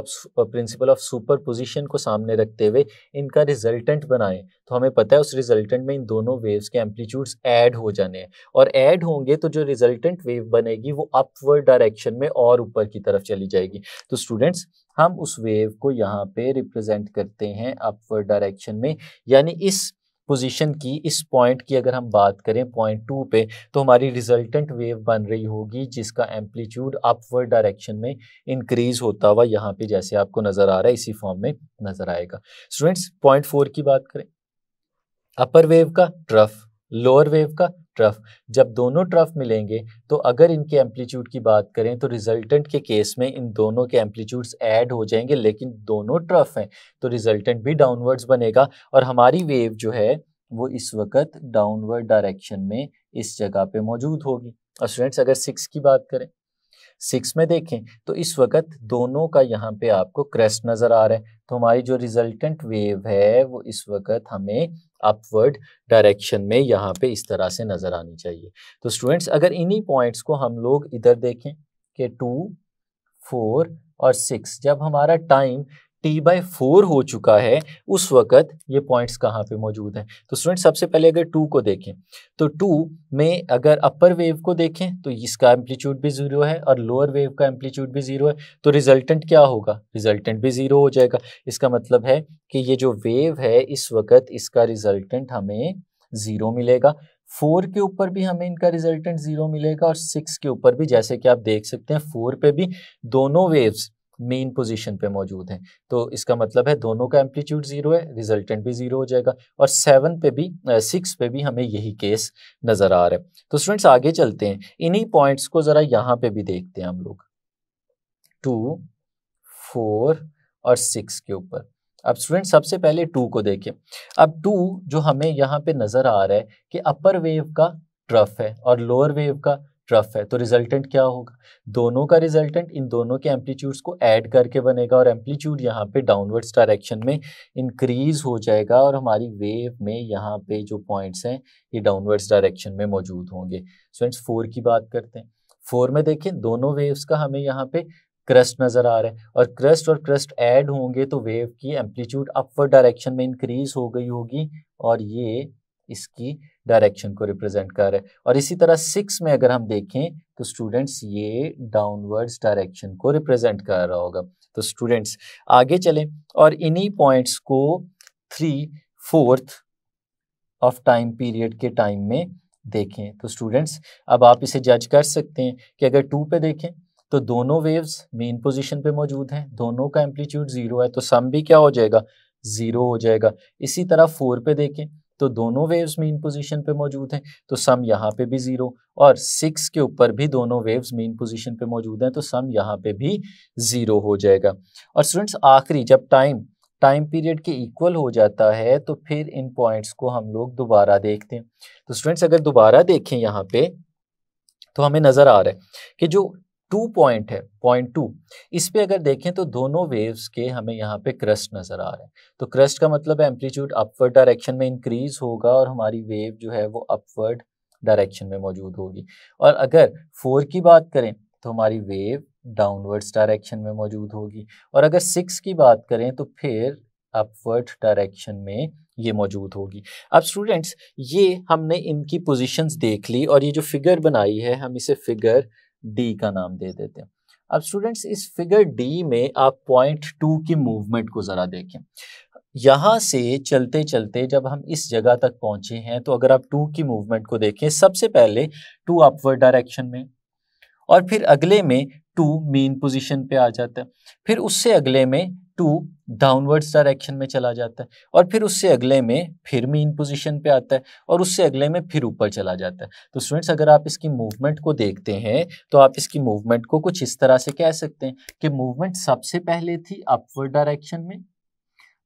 ऑफ सुपरपोजिशन को सामने रखते हुए इनका रिजल्टेंट बनाएं तो हमें पता है उस रिजल्टेंट में इन दोनों वेव्स के एम्पलीट्यूड्स ऐड हो जाने हैं, और ऐड होंगे तो जो रिजल्टेंट वेव बनेगी वो अपवर्ड डायरेक्शन में और ऊपर की तरफ चली जाएगी। तो स्टूडेंट्स हम उस वेव को यहाँ पे रिप्रेजेंट करते हैं अपवर्ड डायरेक्शन में, यानी इस पोजीशन की, इस पॉइंट की अगर हम बात करें पॉइंट 2 पे, तो हमारी रिजल्टेंट वेव बन रही होगी जिसका एम्पलीट्यूड अपवर्ड डायरेक्शन में इंक्रीज होता हुआ यहाँ पे जैसे आपको नजर आ रहा है इसी फॉर्म में नजर आएगा। स्टूडेंट्स पॉइंट 4 की बात करें, अपर वेव का ट्रफ, लोअर वेव का ट्रफ। जब दोनों ट्रफ मिलेंगे तो अगर इनके एम्पलीट्यूड की बात करें तो रिजल्टेंट के केस में इन दोनों के एम्पलीट्यूड्स ऐड हो जाएंगे, लेकिन दोनों ट्रफ हैं तो रिजल्टेंट भी डाउनवर्ड्स बनेगा और हमारी वेव जो है वो इस वक्त डाउनवर्ड डायरेक्शन में इस जगह पे मौजूद होगी। और स्टूडेंट्स अगर 6 की बात करें, 6 में देखें तो इस वक्त दोनों का यहाँ पे आपको क्रेस्ट नजर आ रहा है, तो हमारी जो रिजल्टेंट वेव है वो इस वक्त हमें अपवर्ड डायरेक्शन में यहाँ पे इस तरह से नजर आनी चाहिए। तो स्टूडेंट्स अगर इन्हीं पॉइंट्स को हम लोग इधर देखें कि 2, 4 और 6, जब हमारा टाइम t/4 हो चुका है उस वक्त ये पॉइंट्स कहाँ पे मौजूद हैं। तो स्टूडेंट सबसे पहले अगर 2 को देखें तो 2 में अगर अपर वेव को देखें तो इसका एम्पलीट्यूड भी 0 है और लोअर वेव का एम्पलीट्यूड भी 0 है, तो रिजल्टेंट क्या होगा, रिजल्टेंट भी 0 हो जाएगा। इसका मतलब है कि ये जो वेव है इस वक्त इसका रिजल्टेंट हमें 0 मिलेगा। 4 के ऊपर भी हमें इनका रिजल्टेंट 0 मिलेगा और 6 के ऊपर भी, जैसे कि आप देख सकते हैं 4 पे भी दोनों वेव्स मेन पोजीशन पे मौजूद हैं, तो इसका मतलब है दोनों का एम्पलीट्यूड 0 है, रिजल्टेंट भी 0 हो जाएगा। और 7 पे भी 6 पे भी हमें यही केस नजर आ रहा है। तो स्टूडेंट्स आगे चलते हैं, इन्हीं पॉइंट्स को जरा यहाँ पे भी देखते हैं हम लोग 2, 4 और 6 के ऊपर। अब स्टूडेंट सबसे पहले 2 को देखें। अब 2 जो हमें यहाँ पे नजर आ रहा है कि अपर वेव का ट्रफ है और लोअर वेव का ट्रफ है, तो रिजल्टेंट क्या होगा, दोनों का रिजल्टेंट इन दोनों के एम्पलीट्यूड्स को ऐड करके बनेगा और एम्पलीट्यूड यहाँ पे डाउनवर्ड्स डायरेक्शन में इंक्रीज हो जाएगा और हमारी वेव में यहाँ पे जो पॉइंट्स हैं ये डाउनवर्ड्स डायरेक्शन में मौजूद होंगे। स्टूडेंट्स 4 की बात करते हैं। 4 में देखें दोनों वेव्स का हमें यहाँ पे क्रस्ट नजर आ रहा है और क्रस्ट ऐड होंगे तो वेव की एम्पलीट्यूड अपवर्ड डायरेक्शन में इंक्रीज हो गई होगी और ये इसकी डायरेक्शन को रिप्रेजेंट कर रहा है। और इसी तरह 6 में अगर हम देखें तो स्टूडेंट्स ये डाउनवर्ड्स डायरेक्शन को रिप्रेजेंट कर रहा होगा। तो स्टूडेंट्स आगे चलें और इन्हीं पॉइंट्स को 3/4 ऑफ टाइम पीरियड के टाइम में देखें। तो स्टूडेंट्स अब आप इसे जज कर सकते हैं कि अगर 2 पे देखें तो दोनों वेव्स मेन पोजीशन पे मौजूद हैं, दोनों का एम्पलीट्यूड 0 है, तो सम भी क्या हो जाएगा, 0 हो जाएगा। इसी तरह 4 पे देखें तो दोनों वेव्स मेन पोजीशन पे मौजूद हैं, तो सम यहाँ पे भी 0 और 6 के ऊपर भी दोनों वेव्स मेन पोजीशन पे मौजूद हैं, तो सम यहाँ पे भी 0 हो जाएगा। और स्टूडेंट्स आखिरी जब टाइम पीरियड के इक्वल हो जाता है तो फिर इन पॉइंट्स को हम लोग दोबारा देखते हैं। तो स्टूडेंट्स अगर दोबारा देखें यहाँ पे तो हमें नजर आ रहा है कि जो 2 पॉइंट है, पॉइंट 2, इस पे अगर देखें तो दोनों वेव्स के हमें यहाँ पे क्रस्ट नजर आ रहा है। तो क्रस्ट का मतलब है एम्पलीट्यूड अपवर्ड डायरेक्शन में इंक्रीज होगा और हमारी वेव जो है वो अपवर्ड डायरेक्शन में मौजूद होगी। और अगर 4 की बात करें तो हमारी वेव डाउनवर्ड्स डायरेक्शन में मौजूद होगी और अगर 6 की बात करें तो फिर अपवर्ड डायरेक्शन में ये मौजूद होगी। अब स्टूडेंट्स ये हमने इनकी पोजीशंस देख ली और ये जो फिगर बनाई है हम इसे फिगर डी का नाम दे देते हैं। अब स्टूडेंट्स इस फिगर डी में आप पॉइंट 2 की मूवमेंट को जरा देखें। यहाँ से चलते चलते जब हम इस जगह तक पहुंचे हैं तो अगर आप 2 की मूवमेंट को देखें, सबसे पहले 2 अपवर्ड डायरेक्शन में और फिर अगले में 2 मेन पोजीशन पे आ जाता है, फिर उससे अगले में 2 डाउनवर्ड्स डायरेक्शन में चला जाता है और फिर उससे अगले में फिर मेन पोजीशन पे आता है और उससे अगले में फिर ऊपर चला जाता है। तो स्टूडेंट्स अगर आप इसकी मूवमेंट को देखते हैं तो आप इसकी मूवमेंट को कुछ इस तरह से कह सकते हैं कि मूवमेंट सबसे पहले थी अपवर्ड डायरेक्शन में,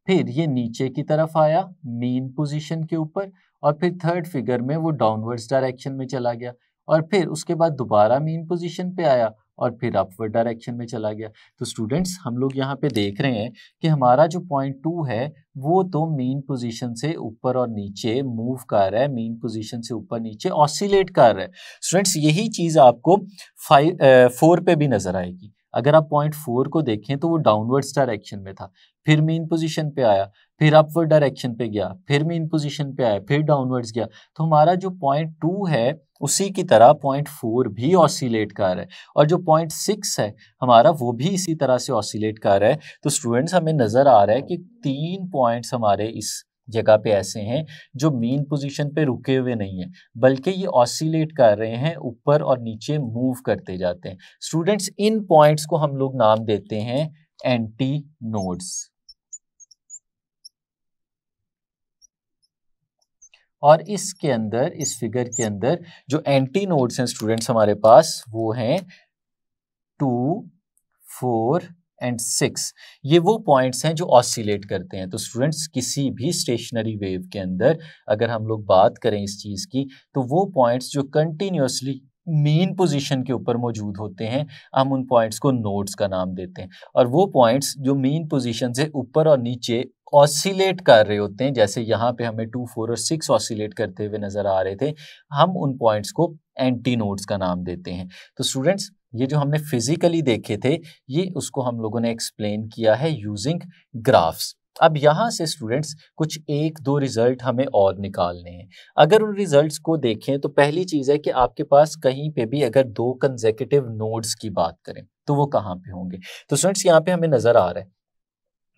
फिर ये नीचे की तरफ आया मेन पोजीशन के ऊपर और फिर थर्ड फिगर में वो डाउनवर्ड्स डायरेक्शन में चला गया और फिर उसके बाद दोबारा मेन पोजीशन पे आया और फिर अपवर्ड डायरेक्शन में चला गया। तो स्टूडेंट्स हम लोग यहाँ पे देख रहे हैं कि हमारा जो पॉइंट 2 है वो तो मेन पोजीशन से ऊपर और नीचे मूव कर रहा है, मेन पोजीशन से ऊपर नीचे ऑसिलेट कर रहा है। स्टूडेंट्स यही चीज़ आपको 4 पे भी नजर आएगी। अगर आप पॉइंट 4 को देखें तो वो डाउनवर्ड्स डायरेक्शन में था, फिर मेन पोजीशन पे आया, फिर अपवर्ड डायरेक्शन पे गया, फिर मेन पोजीशन पे आया, फिर डाउनवर्ड्स गया। तो हमारा जो पॉइंट 2 है उसी की तरह पॉइंट 4 भी ऑसिलेट कर रहा है और जो पॉइंट 6 है हमारा वो भी इसी तरह से ऑसिलेट कर रहा है। तो स्टूडेंट्स हमें नजर आ रहा है कि 3 पॉइंट्स हमारे इस जगह पे ऐसे हैं जो मेन पोजीशन पे रुके हुए नहीं है बल्कि ये ऑसिलेट कर रहे हैं, ऊपर और नीचे मूव करते जाते हैं। स्टूडेंट्स इन पॉइंट्स को हम लोग नाम देते हैं एंटी नोड्स और इसके अंदर, इस फिगर के अंदर जो एंटी नोड्स हैं स्टूडेंट्स हमारे पास, वो हैं 2, 4 एंड 6। ये वो पॉइंट्स हैं जो ऑसिलेट करते हैं। तो स्टूडेंट्स किसी भी स्टेशनरी वेव के अंदर अगर हम लोग बात करें इस चीज़ की, तो वो पॉइंट्स जो कंटिन्यूसली मीन पोजीशन के ऊपर मौजूद होते हैं, हम उन पॉइंट्स को नोड्स का नाम देते हैं। और वो पॉइंट्स जो मीन पोजीशन से ऊपर और नीचे ऑसिलेट कर रहे होते हैं, जैसे यहाँ पे हमें 2, 4 और 6 ऑसिलेट करते हुए नजर आ रहे थे, हम उन पॉइंट्स को एंटी नोड्स का नाम देते हैं। तो स्टूडेंट्स ये जो हमने फिजिकली देखे थे, ये उसको हम लोगों ने एक्सप्लेन किया है यूजिंग ग्राफ्स। अब यहाँ से स्टूडेंट्स कुछ 1-2 रिजल्ट हमें और निकालने हैं। अगर उन रिजल्ट्स को देखें तो पहली चीज़ है कि आपके पास कहीं पे भी अगर 2 कंसेक्यूटिव नोड्स की बात करें तो वो कहाँ पे होंगे। तो स्टूडेंट्स यहाँ पे हमें नज़र आ रहा है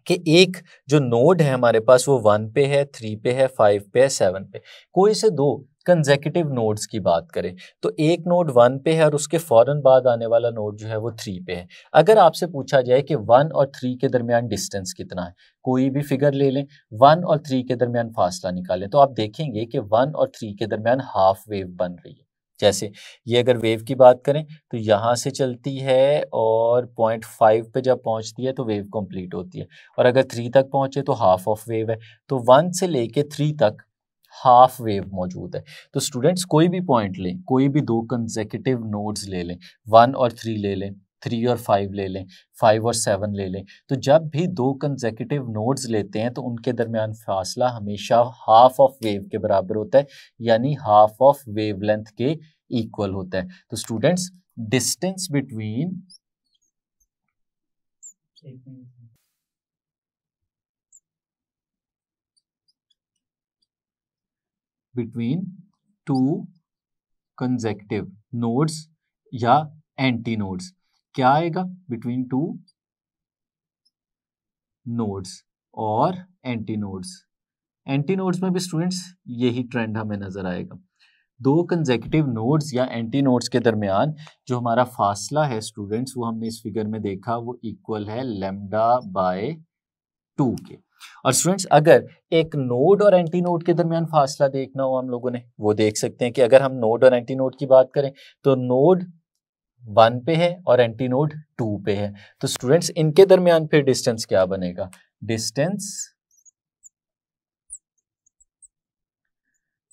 कि एक जो नोड है हमारे पास वो 1 पे है, 3 पे है, 5 पे है, 7 पे। कोई से 2 कंसेक्यूटिव नोड्स की बात करें तो एक नोड 1 पे है और उसके फौरन बाद आने वाला नोड जो है वो 3 पे है। अगर आपसे पूछा जाए कि 1 और 3 के दरमियान डिस्टेंस कितना है, कोई भी फिगर ले लें, 1 और 3 के दरमियान फासला निकालें, तो आप देखेंगे कि 1 और 3 के दरमियान हाफ वेव बन रही है। जैसे ये अगर वेव की बात करें तो यहाँ से चलती है और 0.5 पे जब पहुँचती है तो वेव कंप्लीट होती है, और अगर 3 तक पहुँचे तो हाफ ऑफ वेव है। तो 1 से लेके 3 तक हाफ वेव मौजूद है। तो स्टूडेंट्स कोई भी पॉइंट लें, कोई भी 2 कंसेक्यूटिव नोड्स ले लें, 1 और 3 ले लें, 3 और 5 ले लें, 5 और 7 ले लें, तो जब भी 2 कंसेक्यूटिव नोड्स लेते हैं तो उनके दरमियान फासला हमेशा हाफ ऑफ वेव के बराबर होता है, यानी हाफ ऑफ वेवलेंथ के इक्वल होता है। तो students distance between two consecutive nodes या एंटी नोड्स क्या आएगा, बिटवीन 2 नोड्स और एंटी नोड्स। एंटी नोड्स में भी स्टूडेंट्स यही ट्रेंड हमें नजर आएगा। 2 कंसेक्यूटिव नोड्स या एंटी नोड्स के दरमियान जो हमारा फासला है स्टूडेंट्स, वो हमने इस फिगर में देखा, वो इक्वल है λ/2 के। और स्टूडेंट्स अगर एक नोड और एंटी नोड के दरमियान फासला देखना हो हम लोगों ने, वो देख सकते हैं कि अगर हम नोड और एंटी नोड की बात करें तो नोड 1 पे है और एंटी नोड 2 पे है। तो स्टूडेंट्स इनके दरमियान फिर डिस्टेंस क्या बनेगा, distance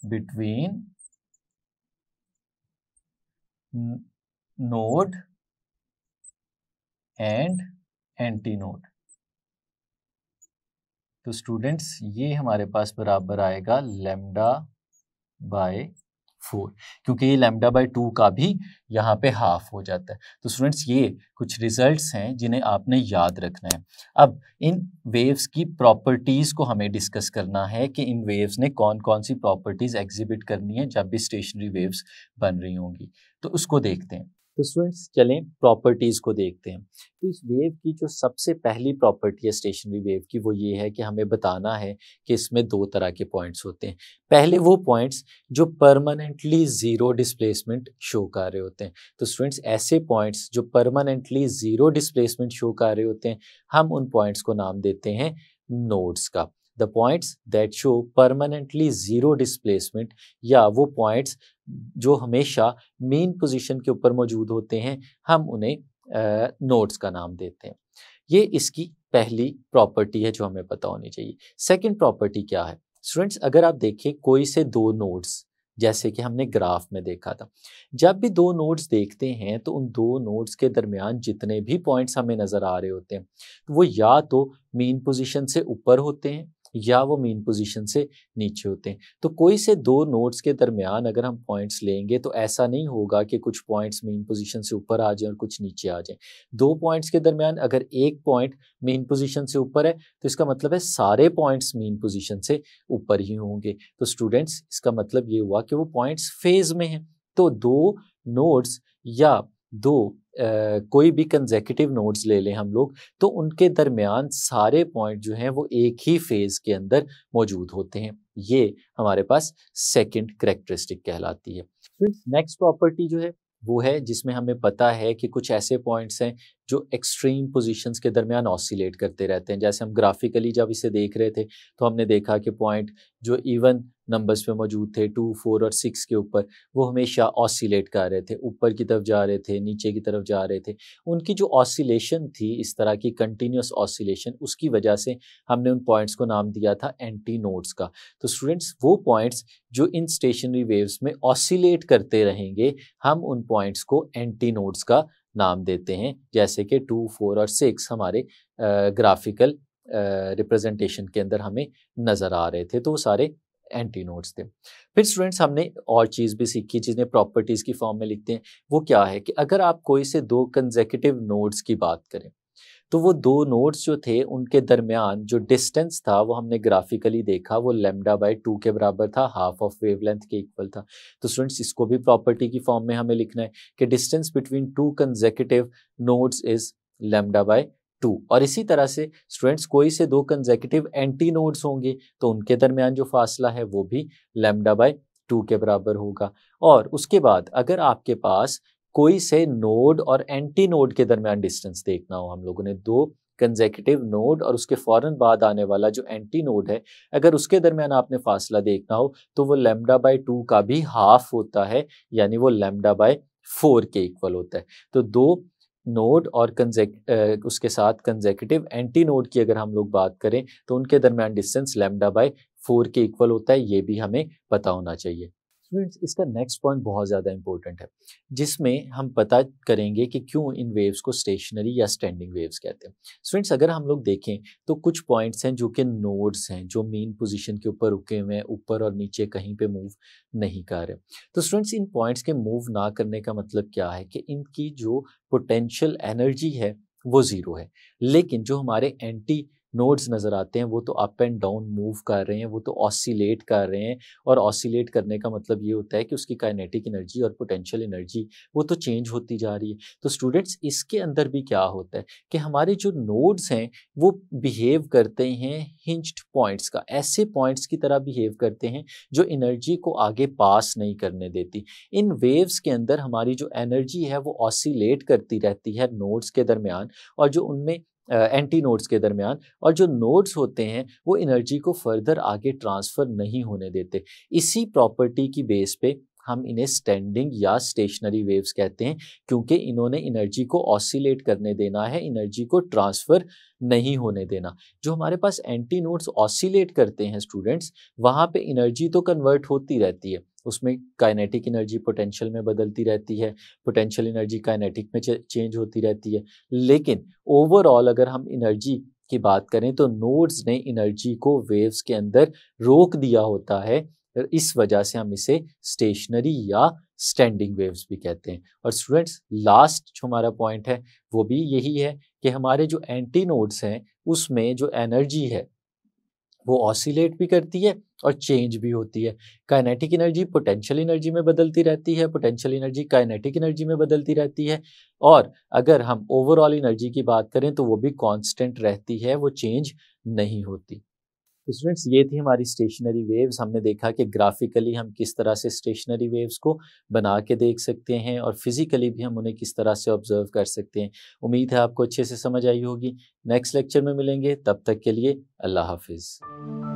between node and anti node. तो स्टूडेंट्स ये हमारे पास बराबर आएगा λ/4, क्योंकि ये λ/2 का भी यहाँ पे हाफ हो जाता है। तो स्टूडेंट्स ये कुछ रिजल्ट्स हैं जिन्हें आपने याद रखना है। अब इन वेव्स की प्रॉपर्टीज़ को हमें डिस्कस करना है कि इन वेव्स ने कौन कौन सी प्रॉपर्टीज़ एग्जिबिट करनी है जब भी स्टेशनरी वेव्स बन रही होंगी, तो उसको देखते हैं। तो स्टूडेंट्स चलें प्रॉपर्टीज़ को देखते हैं। तो इस वेव की जो सबसे पहली प्रॉपर्टी है स्टेशनरी वेव की, वो ये है कि हमें बताना है कि इसमें 2 तरह के पॉइंट्स होते हैं। पहले वो पॉइंट्स जो परमानेंटली ज़ीरो डिस्प्लेसमेंट शो कर रहे होते हैं। तो स्टूडेंट्स ऐसे पॉइंट्स जो परमानेंटली ज़ीरो डिस्प्लेसमेंट शो कर रहे होते हैं, हम उन पॉइंट्स को नाम देते हैं नोड्स का। The points that show permanently zero displacement, या वो पॉइंट्स जो हमेशा मेन पोजीशन के ऊपर मौजूद होते हैं, हम उन्हें नोड्स का नाम देते हैं। ये इसकी पहली प्रॉपर्टी है जो हमें पता होनी चाहिए। सेकंड प्रॉपर्टी क्या है स्टूडेंट्स, अगर आप देखें कोई से 2 नोड्स, जैसे कि हमने ग्राफ में देखा था, जब भी 2 नोड्स देखते हैं तो उन 2 नोड्स के दरमियान जितने भी पॉइंट्स हमें नज़र आ रहे होते हैं, तो वो या तो मेन पोजीशन से ऊपर होते हैं या वो मेन पोजीशन से नीचे होते हैं। तो कोई से 2 नोड्स के दरमियान अगर हम पॉइंट्स लेंगे तो ऐसा नहीं होगा कि कुछ पॉइंट्स मेन पोजीशन से ऊपर आ जाएं और कुछ नीचे आ जाएं। 2 पॉइंट्स के दरमियान अगर एक पॉइंट मेन पोजीशन से ऊपर है तो इसका मतलब है सारे पॉइंट्स मेन पोजीशन से ऊपर ही होंगे। तो स्टूडेंट्स इसका मतलब ये हुआ कि वो पॉइंट्स फेज में हैं। तो 2 नोड्स या 2 कोई भी कंसेक्यूटिव नोड्स ले लें हम लोग, तो उनके दरमियान सारे पॉइंट जो हैं वो एक ही फेज के अंदर मौजूद होते हैं। ये हमारे पास सेकंड कैरेक्टरिस्टिक कहलाती है। नेक्स्ट प्रॉपर्टी जो है वो है जिसमें हमें पता है कि कुछ ऐसे पॉइंट्स हैं जो एक्सट्रीम पोजीशंस के दरमियान ऑसिलेट करते रहते हैं। जैसे हम ग्राफिकली जब इसे देख रहे थे तो हमने देखा कि पॉइंट जो इवन नंबर्स पे मौजूद थे 2, 4 और 6 के ऊपर, वो हमेशा ऑसिलेट कर रहे थे, ऊपर की तरफ जा रहे थे, नीचे की तरफ जा रहे थे। उनकी जो ऑसिलेशन थी, इस तरह की कंटिन्यूस ऑसिलेशन, उसकी वजह से हमने उन पॉइंट्स को नाम दिया था एंटी नोड्स का। तो स्टूडेंट्स, वो पॉइंट्स जो इन स्टेशनरी वेव्स में ऑसिलेट करते रहेंगे, हम उन पॉइंट्स को एंटी नोड्स का नाम देते हैं। जैसे कि 2, 4 और 6 हमारे ग्राफिकल रिप्रेजेंटेशन के अंदर हमें नज़र आ रहे थे, तो वो सारे एंटी नोड्स थे। फिर स्टूडेंट्स, हमने और चीज़ भी सीखी जिन्हें प्रॉपर्टीज़ की फॉर्म में लिखते हैं। वो क्या है कि अगर आप कोई से दो कंसेक्यूटिव नोड्स की बात करें, तो वो दो नोड्स जो थे उनके दरमियान जो डिस्टेंस था वो हमने ग्राफिकली देखा, वो λ/2 के बराबर था, हाफ ऑफ वेवलेंथ के इक्वल था। तो स्टूडेंट्स, इसको भी प्रॉपर्टी की फॉर्म में हमें लिखना है कि distance between two consecutive nodes is λ/2। और इसी तरह से स्टूडेंट्स, कोई से दो कंसेक्यूटिव एंटी नोड्स होंगे तो उनके दरमियान जो फासला है वो भी λ/2 के बराबर होगा। और उसके बाद अगर आपके पास कोई से नोड और एंटी नोड के दरमियान डिस्टेंस देखना हो, हम लोगों ने दो कंसेक्यूटिव नोड और उसके फौरन बाद आने वाला जो एंटी नोड है, अगर उसके दरमियान आपने फासला देखना हो तो वो λ/2 का भी हाफ होता है, यानी वो λ/4 के इक्वल होता है। तो दो नोड और उसके साथ कंसेक्यूटिव एंटी नोड की अगर हम लोग बात करें तो उनके दरमियान डिस्टेंस λ/4 के इक्वल होता है, ये भी हमें पता होना चाहिए। स्टूडेंट्स, इसका नेक्स्ट पॉइंट बहुत ज़्यादा इंपॉर्टेंट है, जिसमें हम पता करेंगे कि क्यों इन वेव्स को स्टेशनरी या स्टैंडिंग वेव्स कहते हैं। स्टूडेंट्स, अगर हम लोग देखें तो कुछ पॉइंट्स हैं जो कि नोड्स हैं, जो मेन पोजीशन के ऊपर रुके हुए हैं, ऊपर और नीचे कहीं पे मूव नहीं कर रहे। तो स्टूडेंट्स, इन पॉइंट्स के मूव ना करने का मतलब क्या है कि इनकी जो पोटेंशियल एनर्जी है वो ज़ीरो है, लेकिन जो हमारे एंटी नोड्स नज़र आते हैं वो तो अप एंड डाउन मूव कर रहे हैं, वो तो ऑसिलेट कर रहे हैं। और ऑसिलेट करने का मतलब ये होता है कि उसकी काइनेटिक एनर्जी और पोटेंशियल एनर्जी वो तो चेंज होती जा रही है। तो स्टूडेंट्स, इसके अंदर भी क्या होता है कि हमारे जो नोड्स हैं वो बिहेव करते हैं हिंज्ड पॉइंट्स का, ऐसे पॉइंट्स की तरह बिहेव करते हैं जो एनर्जी को आगे पास नहीं करने देती। इन वेव्स के अंदर हमारी जो एनर्जी है वो ऑसिलेट करती रहती है नोड्स के दरमियान और जो उनमें एंटी नोड्स के दरमियान, और जो नोड्स होते हैं वो एनर्जी को फर्दर आगे ट्रांसफ़र नहीं होने देते। इसी प्रॉपर्टी की बेस पे हम इन्हें स्टैंडिंग या स्टेशनरी वेव्स कहते हैं, क्योंकि इन्होंने एनर्जी को ऑसिलेट करने देना है, एनर्जी को ट्रांसफ़र नहीं होने देना। जो हमारे पास एंटी नोड्स ऑसिलेट करते हैं स्टूडेंट्स, वहाँ पे एनर्जी तो कन्वर्ट होती रहती है, उसमें काइनेटिक एनर्जी पोटेंशियल में बदलती रहती है, पोटेंशियल एनर्जी काइनेटिक में चेंज होती रहती है, लेकिन ओवरऑल अगर हम एनर्जी की बात करें तो नोड्स ने एनर्जी को वेव्स के अंदर रोक दिया होता है। इस वजह से हम इसे स्टेशनरी या स्टैंडिंग वेव्स भी कहते हैं। और स्टूडेंट्स, लास्ट जो हमारा पॉइंट है वो भी यही है कि हमारे जो एंटी नोड्स हैं उसमें जो एनर्जी है वो ऑसिलेट भी करती है और चेंज भी होती है। काइनेटिक एनर्जी पोटेंशियल एनर्जी में बदलती रहती है, पोटेंशियल एनर्जी काइनेटिक एनर्जी में बदलती रहती है, और अगर हम ओवरऑल एनर्जी की बात करें तो वो भी कांस्टेंट रहती है, वो चेंज नहीं होती। तो स्टूडेंट्स, ये थी हमारी स्टेशनरी वेव्स। हमने देखा कि ग्राफिकली हम किस तरह से स्टेशनरी वेव्स को बना के देख सकते हैं और फिजिकली भी हम उन्हें किस तरह से ऑब्जर्व कर सकते हैं। उम्मीद है आपको अच्छे से समझ आई होगी। नेक्स्ट लेक्चर में मिलेंगे, तब तक के लिए अल्लाह हाफिज़।